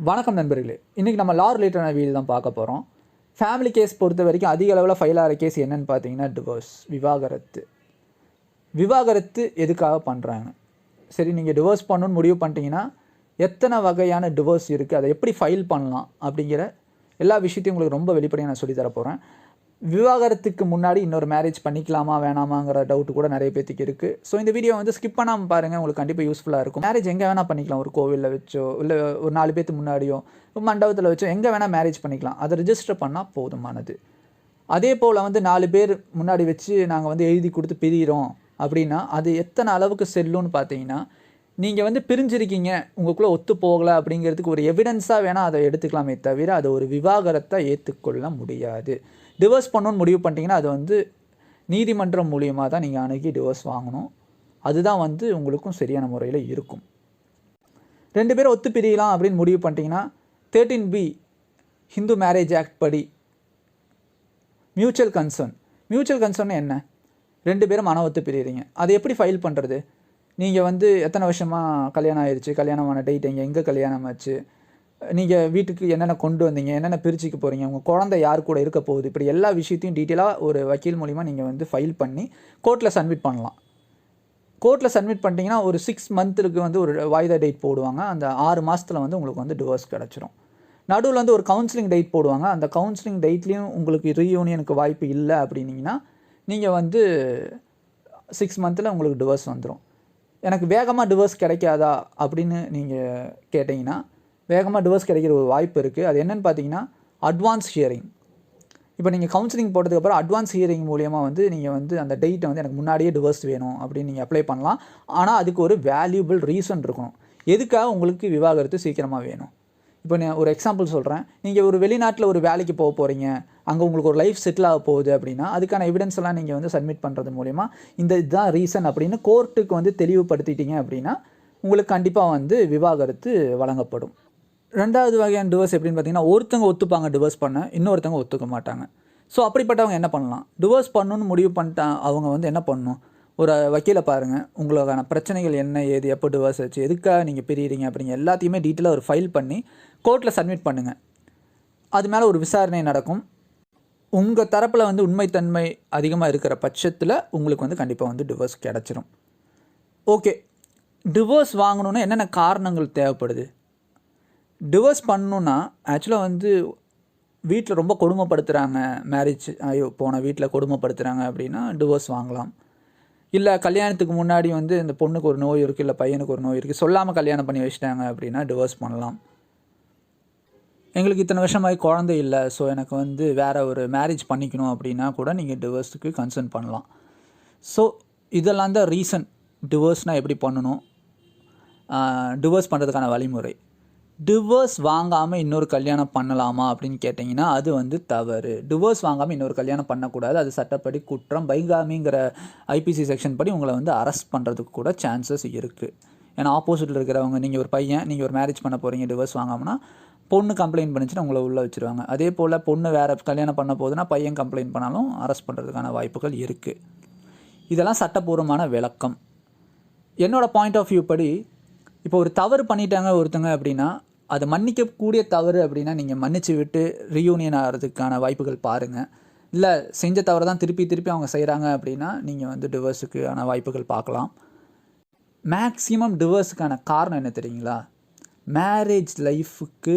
வணக்கம் நண்பர்களே. இன்றைக்கி நம்ம லா ரிலேட்டடான வீடியோ தான் பார்க்க போகிறோம். ஃபேமிலி கேஸ் பொறுத்த வரைக்கும் அதிக அளவில் ஃபைல் ஆகிற கேஸ் என்னென்னு பார்த்தீங்கன்னா டிவோர்ஸ், விவாகரத்து. விவாகரத்து எதுக்காக பண்ணுறாங்க? சரி, நீங்கள் டிவோர்ஸ் பண்ணணுன்னு முடிவு பண்ணிட்டீங்கன்னா எத்தனை வகையான டிவோர்ஸ் இருக்குது, அதை எப்படி ஃபைல் பண்ணலாம் அப்படிங்கிற எல்லா விஷயத்தையும் உங்களுக்கு ரொம்ப வெளிப்படையாக நான் சொல்லித்தர போகிறேன். விவாகரத்துக்கு முன்னாடி இன்னொரு மேரேஜ் பண்ணிக்கலாமா வேணாமாங்கிற டவுட்டு கூட நிறைய பேத்துக்கு இருக்குது. ஸோ இந்த வீடியோ வந்து ஸ்கிப் பண்ணாமல் பாருங்கள், உங்களுக்கு கண்டிப்பாக யூஸ்ஃபுல்லாக இருக்கும். மேரேஜ் எங்கே வேணால் பண்ணிக்கலாம், ஒரு கோவிலில் வச்சோ இல்லை ஒரு 4 பேருக்கு முன்னாடியோ மண்டபத்தில் வச்சோ எங்கே வேணால் மேரேஜ் பண்ணிக்கலாம். அதை ரிஜிஸ்டர் பண்ணால் போதுமானது. அதே போல் வந்து 4 பேர் முன்னாடி வச்சு நாங்கள் வந்து எழுதி கொடுத்து பிரிகிறோம் அப்படின்னா அது எத்தனை அளவுக்கு செல்லும்னு பார்த்தீங்கன்னா, நீங்கள் வந்து பிரிஞ்சிருக்கீங்க, உங்களுக்குள்ளே ஒத்து போகலை அப்படிங்கிறதுக்கு ஒரு எவிடன்ஸாக வேணால் அதை எடுத்துக்கலாமே தவிர அதை ஒரு விவாகரத்தை ஏற்றுக்கொள்ள முடியாது. டிவோர்ஸ் பண்ணணுன்னு முடிவு பண்ணிட்டீங்கன்னா அது வந்து நீதிமன்றம் மூலியமாக தான் நீங்கள் அணுகி டிவோர்ஸ் வாங்கணும். அதுதான் வந்து உங்களுக்கும் சரியான முறையில் இருக்கும். 2 பேரும் ஒத்து பிரியலாம் அப்படின்னு முடிவு பண்ணிட்டீங்கன்னா 13B ஹிந்து மேரேஜ் ஆக்ட் படி மியூச்சுவல் கன்சர்ன் என்ன? 2 பேரும் மன ஒத்து பிரிகிறீங்க, அதை எப்படி ஃபைல் பண்ணுறது? நீங்கள் வந்து எத்தனை வருஷமாக கல்யாணம் ஆயிடுச்சு, கல்யாணமான டேட் எங்கே கல்யாணம் ஆச்சு, நீங்கள் வீட்டுக்கு என்னென்ன கொண்டு வந்தீங்க, என்னென்ன பிரிச்சுக்க போகிறீங்க, உங்கள் குழந்தை யார் கூட இருக்க போகுது, இப்படி எல்லா விஷயத்தையும் டீட்டெயிலாக ஒரு வக்கீல் மூலிமா நீங்கள் வந்து ஃபைல் பண்ணி கோர்ட்டில் சப்மிட் பண்ணலாம். கோர்ட்டில் சப்மிட் பண்ணிட்டீங்கன்னா ஒரு 6 மந்த்துக்கு வந்து ஒரு வாய்தா டேட் போடுவாங்க. அந்த 6 மாதத்தில் வந்து உங்களுக்கு வந்து டிவோர்ஸ் கிடச்சிரும். நடுவில் வந்து ஒரு கவுன்சிலிங் டேட் போடுவாங்க. அந்த கவுன்சிலிங் டேட்லேயும் உங்களுக்கு ரீயூனியனுக்கு வாய்ப்பு இல்லை அப்படின்னீங்கன்னா நீங்கள் வந்து 6 மந்த்தில் உங்களுக்கு டிவோர்ஸ் வந்துடும். எனக்கு வேகமாக டிவோர்ஸ் கிடைக்காதா அப்படின்னு நீங்கள் கேட்டிங்கன்னா வேகமாக டிவோர்ஸ் கிடைக்கிற ஒரு வாய்ப்பு இருக்குது. அது என்னென்னு பார்த்தீங்கன்னா அட்வான்ஸ் ஹியரிங். இப்போ நீங்கள் கவுன்சிலிங் போட்டதுக்கப்புறம் அட்வான்ஸ் ஹியரிங் மூலியமாக வந்து நீங்கள் வந்து அந்த டேட்டை வந்து எனக்கு முன்னாடியே டிவோர்ஸ் வேணும் அப்படின்னு நீங்கள் அப்ளை பண்ணலாம். ஆனால் அதுக்கு ஒரு வேல்யூபிள் ரீசன் இருக்கணும். எதுக்காக உங்களுக்கு விவாகரத்து சீக்கிரமாக வேணும்? இப்போ நான் ஒரு எக்ஸாம்பிள் சொல்கிறேன். நீங்கள் ஒரு வெளிநாட்டில் ஒரு வேலைக்கு போக போகிறீங்க, அங்கே உங்களுக்கு ஒரு லைஃப் செட்டில் ஆக போகுது அப்படின்னா அதுக்கான எவிடன்ஸ் எல்லாம் நீங்கள் வந்து சப்மிட் பண்ணுறது மூலிமா இதுதான் ரீசன் அப்படின்னு கோர்ட்டுக்கு வந்து தெளிவுபடுத்திட்டீங்க அப்படின்னா உங்களுக்கு கண்டிப்பாக வந்து விவாகரத்து வழங்கப்படும். 2வது வகையான டிவோர்ஸ் எப்படின்னு பார்த்தீங்கன்னா, ஒருத்தவங்க ஒத்துப்பாங்க டிவோர்ஸ் பண்ண, இன்னொருத்தவங்க ஒத்துக்க மாட்டாங்க. ஸோ அப்படிப்பட்டவங்க என்ன பண்ணலாம்? டிவோர்ஸ் பண்ணணுன்னு முடிவு பண்ணிட்டா அவங்க வந்து என்ன பண்ணணும்? ஒரு வக்கீலை பாருங்கள், உங்களுக்கான பிரச்சனைகள் என்ன, ஏது, எப்போ டிவோர்ஸ் ஆச்சு, எதுக்காக நீங்கள் பிரிகிறீங்க அப்படிங்க எல்லாத்தையுமே டீட்டெயிலாக ஒரு ஃபைல் பண்ணி கோர்ட்டில் சப்மிட் பண்ணுங்கள். அது மேலே ஒரு விசாரணை நடக்கும். உங்கள் தரப்பில் வந்து உண்மைத்தன்மை அதிகமாக இருக்கிற பட்சத்தில் உங்களுக்கு வந்து கண்டிப்பாக வந்து டிவோர்ஸ் கிடச்சிரும். ஓகே, டிவோர்ஸ் வாங்கணுன்னா என்னென்ன காரணங்கள் தேவைப்படுது? டிவோர்ஸ் பண்ணணுன்னா ஆக்சுவலாக வந்து வீட்டில் ரொம்ப கொடுமைப்படுத்துகிறாங்க, மேரேஜ் போன வீட்டில் கொடுமைப்படுத்துகிறாங்க அப்படின்னா டிவோர்ஸ் வாங்கலாம். இல்லை கல்யாணத்துக்கு முன்னாடி வந்து இந்த பொண்ணுக்கு ஒரு நோய் இருக்குது, இல்லை பையனுக்கு ஒரு நோய் இருக்குது, சொல்லாமல் கல்யாணம் பண்ணி வச்சிட்டாங்க அப்படின்னா டிவோர்ஸ் பண்ணலாம். எங்களுக்கு இத்தனை வருஷமாகி குழந்தை இல்லை, ஸோ எனக்கு வந்து வேறு ஒரு மேரேஜ் பண்ணிக்கணும் அப்படின்னா கூட நீங்கள் டிவோர்ஸுக்கு கன்சர்ன் பண்ணலாம். ஸோ இதெல்லாம் தான் ரீசன். டிவோர்ஸ்னால் எப்படி பண்ணணும், டிவோர்ஸ் பண்ணுறதுக்கான வழிமுறை. டிவோர்ஸ் வாங்காமல் இன்னொரு கல்யாணம் பண்ணலாமா அப்படின்னு கேட்டிங்கன்னா அது வந்து தவறு. டிவோர்ஸ் வாங்காமல் இன்னொரு கல்யாணம் பண்ணக்கூடாது. அது சட்டப்படி குற்றம். பைகாமிங்கிற ஐபிசி செக்ஷன் படி உங்களை வந்து அரெஸ்ட் பண்ணுறதுக்கு கூட சான்சஸ் இருக்குது. ஏன்னா ஆப்போசிட்டில் இருக்கிறவங்க, நீங்கள் ஒரு பையன், நீங்கள் ஒரு மேரேஜ் பண்ண போகிறீங்க, டிவோர்ஸ் வாங்காமனா பொண்ணு கம்ப்ளைண்ட் பண்ணிச்சுன்னா உங்களை உள்ளே வச்சுருவாங்க. அதே போல் பொண்ணு வேறு கல்யாணம் பண்ண போதுன்னா பையன் கம்ப்ளைண்ட் பண்ணாலும் அரெஸ்ட் பண்ணுறதுக்கான வாய்ப்புகள் இருக்குது. இதெல்லாம் சட்டப்பூர்வமான விளக்கம். என்னோடய பாயிண்ட் ஆஃப் வியூ படி இப்போ ஒரு தவறு பண்ணிட்டாங்க ஒருத்தங்க அப்படின்னா அதை மன்னிக்கக்கூடிய தவறு அப்படின்னா நீங்கள் மன்னிச்சு விட்டு ரீயூனியன் ஆகிறதுக்கான வாய்ப்புகள் பாருங்கள். இல்லை செஞ்ச தவறு தான் திருப்பி அவங்க செய்கிறாங்க அப்படின்னா நீங்கள் வந்து டிவோர்ஸுக்கான வாய்ப்புகள் பார்க்கலாம். மேக்ஸிமம் டிவோர்ஸுக்கான காரணம் என்ன தெரியுங்களா? மேரேஜ் லைஃபுக்கு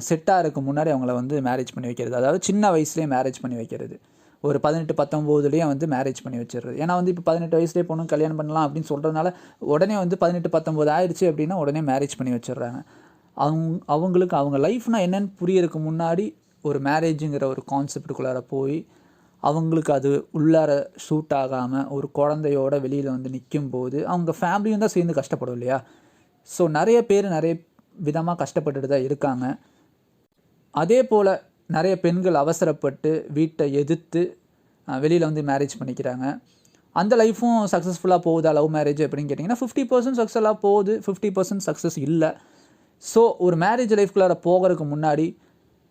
செட்டாக இருக்க முன்னாடி அவங்கள வந்து மேரேஜ் பண்ணி வைக்கிறது. அதாவது சின்ன வயசுலேயே மேரேஜ் பண்ணி வைக்கிறது. ஒரு 18-19 வந்து மேரேஜ் பண்ணி வச்சிடுறது. ஏன்னா வந்து இப்போ 18 வயசுலேயே பொண்ணு கல்யாணம் பண்ணலாம் அப்படின்னு சொல்கிறதுனால உடனே வந்து 18-19 ஆயிடுச்சு அப்படின்னா உடனே மேரேஜ் பண்ணி வச்சிடுறாங்க. அவங்களுக்கு அவங்க லைஃப்னால் என்னென்னு புரியறதுக்கு முன்னாடி ஒரு மேரேஜுங்கிற ஒரு கான்செப்டுக்குள்ளார போய் அவங்களுக்கு அது உள்ளார ஷூட் ஆகாமல் ஒரு குழந்தையோட வெளியில் வந்து நிற்கும் போது அவங்க ஃபேமிலியும் தான் சேர்ந்து கஷ்டப்படும் இல்லையா? ஸோ நிறைய பேர் நிறைய விதமாக கஷ்டப்பட்டுட்டு தான் இருக்காங்க. அதே போல் நிறைய பெண்கள் அவசரப்பட்டு வீட்டை எதிர்த்து வெளியில் வந்து மேரேஜ் பண்ணிக்கிறாங்க. அந்த லைஃப்பும் சக்ஸஸ்ஃபுல்லாக போகுதா லவ் மேரேஜ் அப்படின்னு கேட்டிங்கன்னா 50% சக்ஸஸ்ஃபுல்லாக போகுது, 50% சக்ஸஸ் இல்லை. ஸோ ஒரு மேரேஜ் லைஃப்குள்ளார போகிறதுக்கு முன்னாடி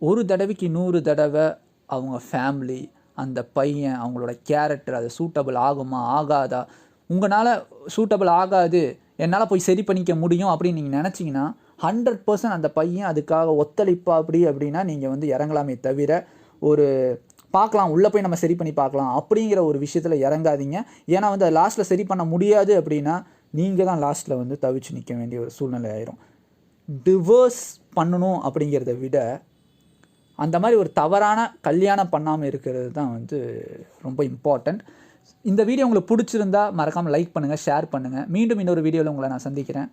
ஒரு தடவைக்கு 100 தடவை அவங்க ஃபேமிலி, அந்த பையன், அவங்களோட கேரக்டர் அது சூட்டபிள் ஆகுமா ஆகாதா, உங்களால் சூட்டபிள் ஆகாது, என்னால் போய் சரி பண்ணிக்க முடியும் அப்படின்னு நீங்கள் நினச்சிங்கன்னா 100% அந்த பையன் அதுக்காக ஒத்துழைப்பா அப்படின்னா நீங்கள் வந்து இறங்கலாமே தவிர ஒரு பார்க்கலாம் உள்ளே போய் நம்ம சரி பண்ணி பார்க்கலாம் அப்படிங்கிற ஒரு விஷயத்தில் இறங்காதீங்க. ஏன்னா வந்து அது லாஸ்ட்டில் சரி பண்ண முடியாது அப்படின்னா நீங்கள் தான் லாஸ்ட்டில் வந்து தவிச்சு நிற்க வேண்டிய ஒரு சூழ்நிலை ஆயிரும். டிவோர்ஸ் பண்ணணும் அப்படிங்கிறத விட அந்த மாதிரி ஒரு தவறான கல்யாணம் பண்ணாமல் இருக்கிறது தான் வந்து ரொம்ப இம்பார்ட்டண்ட். இந்த வீடியோ உங்களுக்கு பிடிச்சிருந்தா மறக்காமல் லைக் பண்ணுங்கள், ஷேர் பண்ணுங்கள். மீண்டும் இன்னொரு வீடியோவில் உங்களை நான் சந்திக்கிறேன்.